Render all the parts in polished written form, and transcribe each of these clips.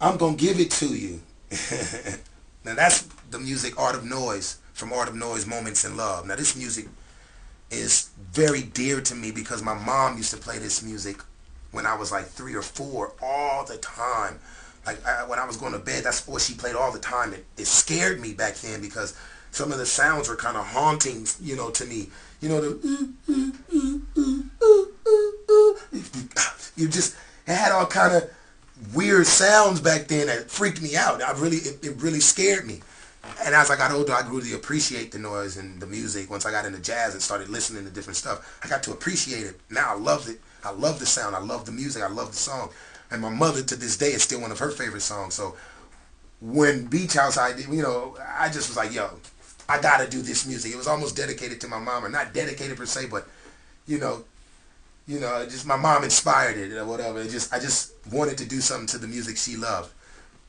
I'm gonna give it to you. Now that's the music Art of Noise, from Art of Noise, Moments in Love. Now this music is very dear to me because my mom used to play this music when I was like 3 or 4 all the time. Like when I was going to bed, that's what she played all the time. It scared me back then because some of the sounds were kind of haunting, you know, to me. You know, it had all kind of weird sounds back then that freaked me out. It really scared me. And as I got older, I grew to appreciate the noise and the music. Once I got into jazz and started listening to different stuff, I got to appreciate it. Now I love it. I love the sound. I love the music. I love the song. And my mother, to this day, is still one of her favorite songs. So when Beach House, I just was like, yo, I got to do this music. It was almost dedicated to my mom, or not dedicated per se, but, just my mom inspired it or whatever. I just wanted to do something to the music she loved,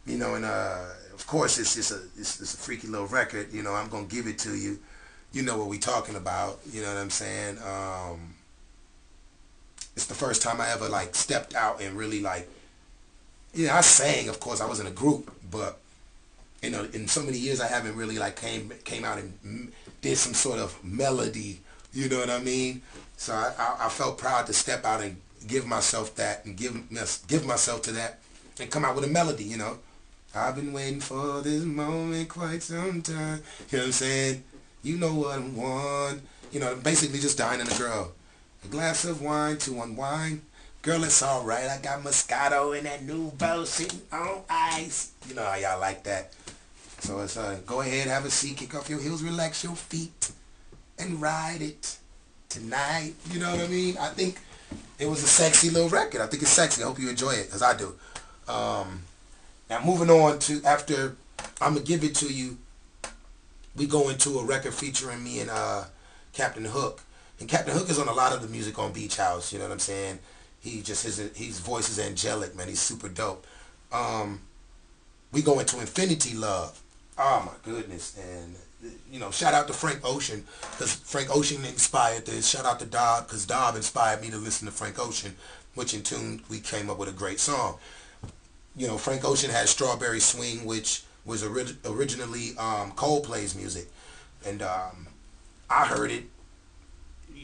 and of course it's a freaky little record. I'm gonna give it to you. You know what we talking about. You know what I'm saying? It's the first time I ever like stepped out and really I sang. Of course, I was in a group, but in so many years I haven't really came out and did some sort of melody. You know what I mean? So I felt proud to step out and give myself that and give myself to that and come out with a melody. I've been waiting for this moment quite some time. You know what I'm saying? You know what I want. Basically just dining a girl. A glass of wine to unwind. Girl, it's alright. I got Moscato and that Nouveau sitting on ice. You know how y'all like that. So it's go ahead, have a seat, kick off your heels, relax your feet, and ride it tonight. You know what I mean? I think it was a sexy little record. I think it's sexy. I hope you enjoy it, because I do. Now moving on to, after I'm going to give it to you, we go into a record featuring me and Captain Hook. And Captain Hook is on a lot of the music on Beach House, you know what I'm saying? His voice is angelic, man. He's super dope. We go into Infinity Love. Oh my goodness. And shout out to Frank Ocean, because Frank Ocean inspired this. Shout out to Dob, because Dob inspired me to listen to Frank Ocean, which in tune we came up with a great song. Frank Ocean had Strawberry Swing, which was originally Coldplay's music. And I heard it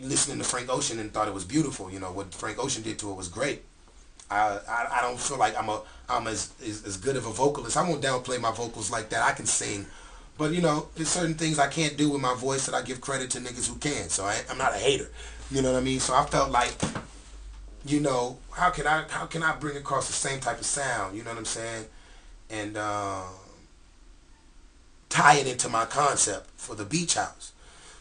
listening to Frank Ocean and thought it was beautiful. What Frank Ocean did to it was great. I don't feel like I'm as good of a vocalist. I won't downplay my vocals like that. I can sing. But, there's certain things I can't do with my voice that I give credit to niggas who can. So I'm not a hater. You know what I mean? So I felt like, how can I bring across the same type of sound? You know what I'm saying? And tie it into my concept for the Beach House.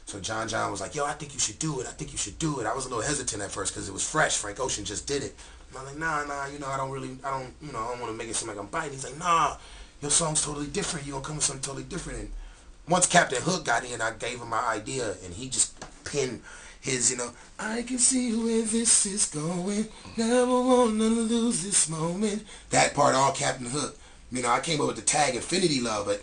So John was like, yo, I think you should do it. I think you should do it. I was a little hesitant at first because it was fresh. Frank Ocean just did it. And I'm like, nah, I don't want to make it seem like I'm biting. He's like, nah, your song's totally different. You're going to come with something totally different. And once Captain Hook got in, I gave him my idea, and he just pinned his, I can see where this is going. Never want to lose this moment. That part, all Captain Hook. I came up with the tag Infinity Love, but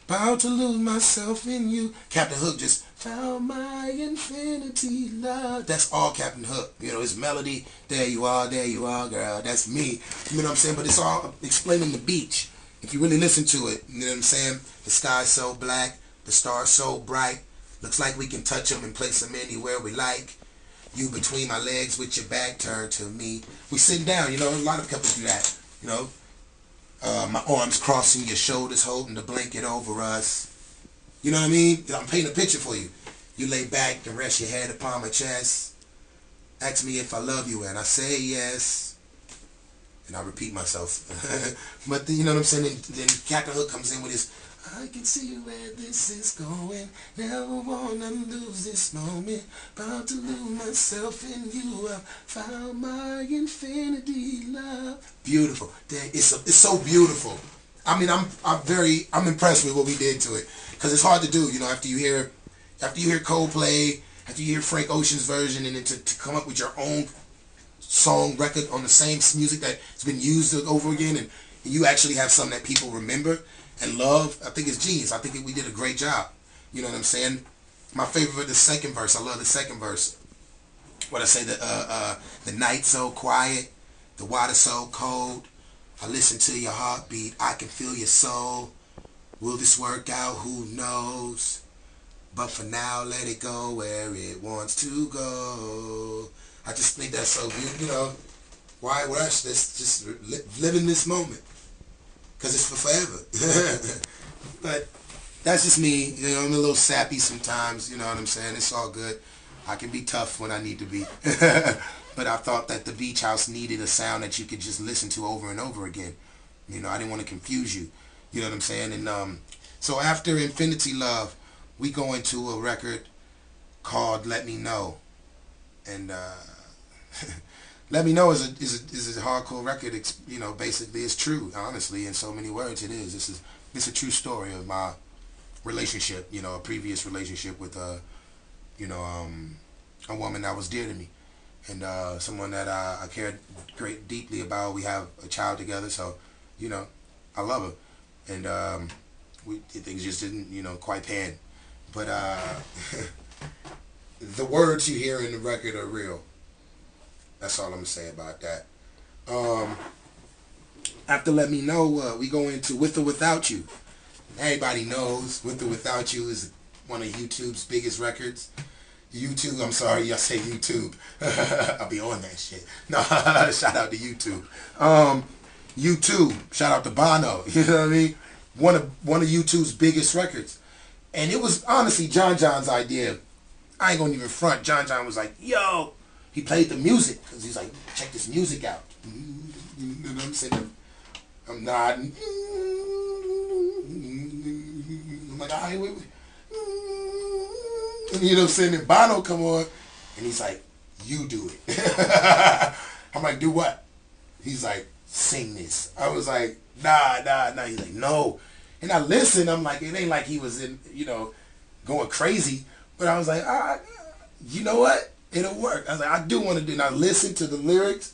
about to lose myself in you. Captain Hook just found my infinity love. That's all Captain Hook. His melody, there you are, girl. That's me. You know what I'm saying? But it's all explaining the beach. If you really listen to it, you know what I'm saying? The sky's so black, the stars so bright. Looks like we can touch them and place them anywhere we like. You between my legs with your back turned to me. We sitting down, a lot of couples do that, my arms crossing your shoulders, holding the blanket over us. You know what I mean? I'm painting a picture for you. You lay back and rest your head upon my chest. Ask me if I love you, and I say yes. And I repeat myself. But you know what I'm saying? Then Captain Hook comes in with his, I can see where this is going. Never wanna lose this moment. About to lose myself in you. I've found my infinity love. Beautiful. It's so beautiful. I mean, I'm impressed with what we did to it, because it's hard to do. After you hear Coldplay, after you hear Frank Ocean's version, and then to come up with your own song record on the same music that's been used over again, and you actually have something that people remember and love. I think it's genius. I think we did a great job. You know what I'm saying? My favorite, the second verse. I love the second verse. What I say, the night so quiet, the water so cold. I listen to your heartbeat, I can feel your soul. Will this work out? Who knows? But for now, let it go where it wants to go. I just think that's so good, you know. Why rush? Let's just live in this moment. Because it's for forever. But that's just me. You know, I'm a little sappy sometimes. You know what I'm saying? It's all good. I can be tough when I need to be. But I thought that the Beach House needed a sound that you could just listen to over and over again. You know, I didn't want to confuse you. You know what I'm saying? And so after Infinity Love, we go into a record called Let Me Know. And Let Me Know is a hardcore record. It's, you know, basically it's true. Honestly, in so many words, it is. It's a true story of my relationship. You know, a previous relationship with you know, a woman that was dear to me, and someone that I cared deeply about. We have a child together, so you know, I love her, and things just didn't, you know, quite pan. But the words you hear in the record are real. That's all I'm gonna say about that. After Let Me Know, we go into With or Without You. Everybody knows With or Without You is one of YouTube's biggest records. YouTube, I'm sorry, I say YouTube. I'll be on that shit. No, shout out to YouTube. YouTube, shout out to Bono. You know what I mean? One of YouTube's biggest records. And it was honestly John John's idea. I ain't gonna even front. John was like, yo, he played the music because he's like, check this music out. And I'm sitting, I'm nodding. I'm like, all right, wait. And, you know what I'm saying? And Bono come on, and he's like, you do it. I'm like, do what? He's like, sing this. I was like, nah. He's like, no. And I listened. I'm like, it ain't like he was in, you know, going crazy. But I was like, you know what? It'll work. I was like, I do want to do it. And I listened to the lyrics,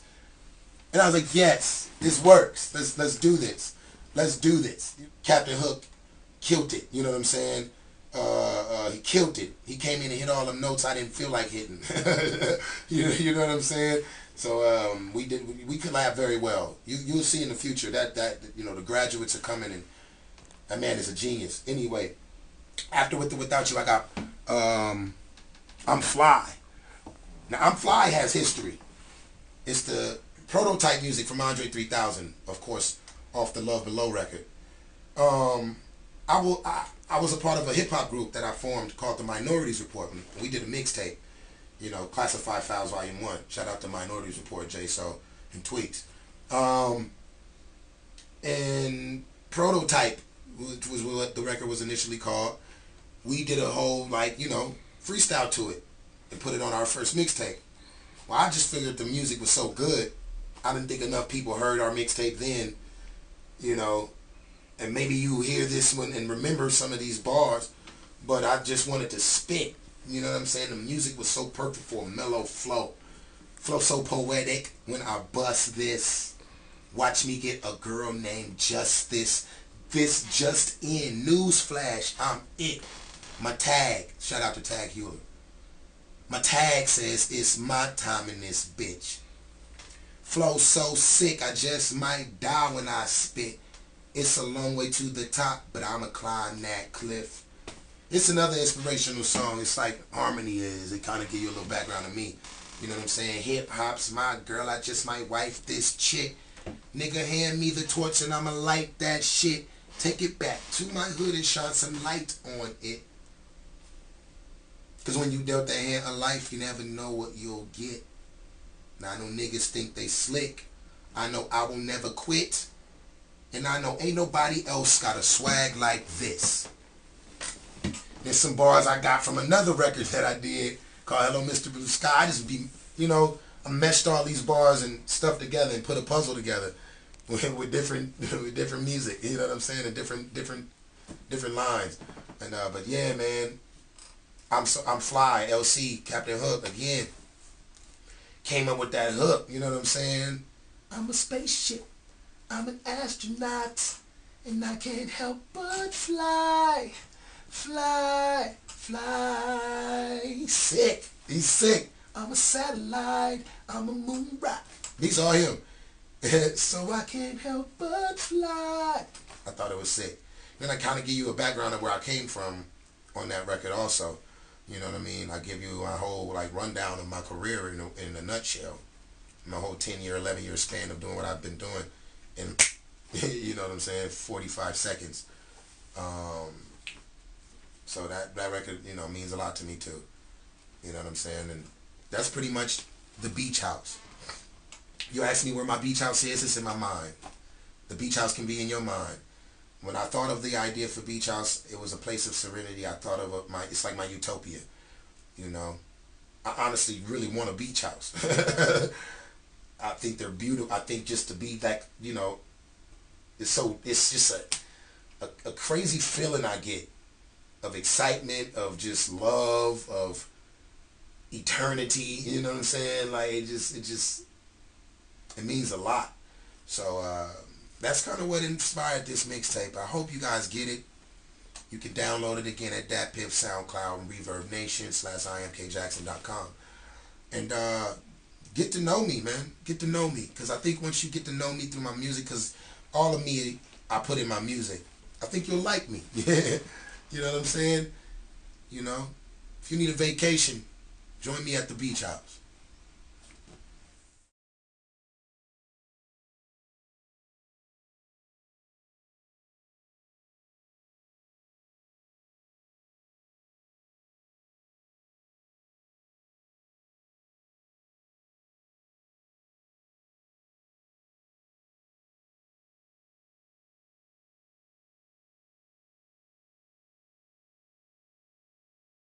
and I was like, yes, this works. Let's do this. Let's do this. Captain Hook killed it. You know what I'm saying? He killed it. He came in and hit all them notes I didn't feel like hitting. you know what I'm saying? So we collab very well. You'll see in the future that you know, the graduates are coming, and that man is a genius. Anyway, after With or Without You, I got I'm Fly. Now I'm Fly has history. It's the prototype music from Andre 3000, of course, off the Love Below record. I was a part of a hip-hop group that I formed called the Minorities Report. We did a mixtape, you know, Classified Files Volume 1. Shout out to Minorities Report, J-So, and Tweaks. And Prototype, which was what the record was initially called, we did a whole, like, you know, freestyle to it and put it on our first mixtape. Well, I just figured the music was so good, I didn't think enough people heard our mixtape then, you know, and maybe you hear this one and remember some of these bars, but I just wanted to spit. You know what I'm saying? The music was so perfect for a mellow flow. Flow so poetic when I bust this. Watch me get a girl named Justice. This just in. Newsflash, I'm it. My tag, shout out to Tag Hewler. My tag says it's my time in this bitch. Flow so sick, I just might die when I spit. It's a long way to the top, but I'ma climb that cliff. It's another inspirational song. It's like Harmony is. It kind of give you a little background of me. You know what I'm saying? Hip hop's my girl. I just might wife this chick. Nigga, hand me the torch and I'ma light that shit. Take it back to my hood and shine some light on it. Because when you dealt that hand of life, you never know what you'll get. Now I know niggas think they slick. I know I will never quit. And I know ain't nobody else got a swag like this. There's some bars I got from another record that I did called Hello Mr. Blue Sky. I just be, you know, I meshed all these bars and stuff together and put a puzzle together with different music. You know what I'm saying? And different lines. And but yeah, man, I'm Fly. LC Captain Hook again came up with that hook. You know what I'm saying? I'm a spaceship. I'm an astronaut, and I can't help but fly, fly, fly. He's sick. I'm a satellite. I'm a moon rock. These are him. So I can't help but fly. I thought it was sick. Then I kind of give you a background of where I came from on that record also. You know what I mean? I give you a whole like rundown of my career in a nutshell. My whole 10-year, 11-year span of doing what I've been doing in, you know what I'm saying, 45 seconds. So that record, you know, means a lot to me too. You know what I'm saying? And that's pretty much the beach house. You ask me where my beach house is, it's in my mind. The beach house can be in your mind. When I thought of the idea for beach house, it was a place of serenity. I thought of it's like my utopia. You know, I honestly really want a beach house. I think they're beautiful. I think just to be that, you know, it's just a crazy feeling I get of excitement, of just love, of eternity. You know what I'm saying? Like it means a lot. So that's kind of what inspired this mixtape. I hope you guys get it. You can download it again at DatPiff, SoundCloud, and ReverbNation /IamKJackson.com. And get to know me, man. Get to know me. Because I think once you get to know me through my music, because all of me I put in my music, I think you'll like me. Yeah. You know what I'm saying? You know, if you need a vacation, join me at the beach house.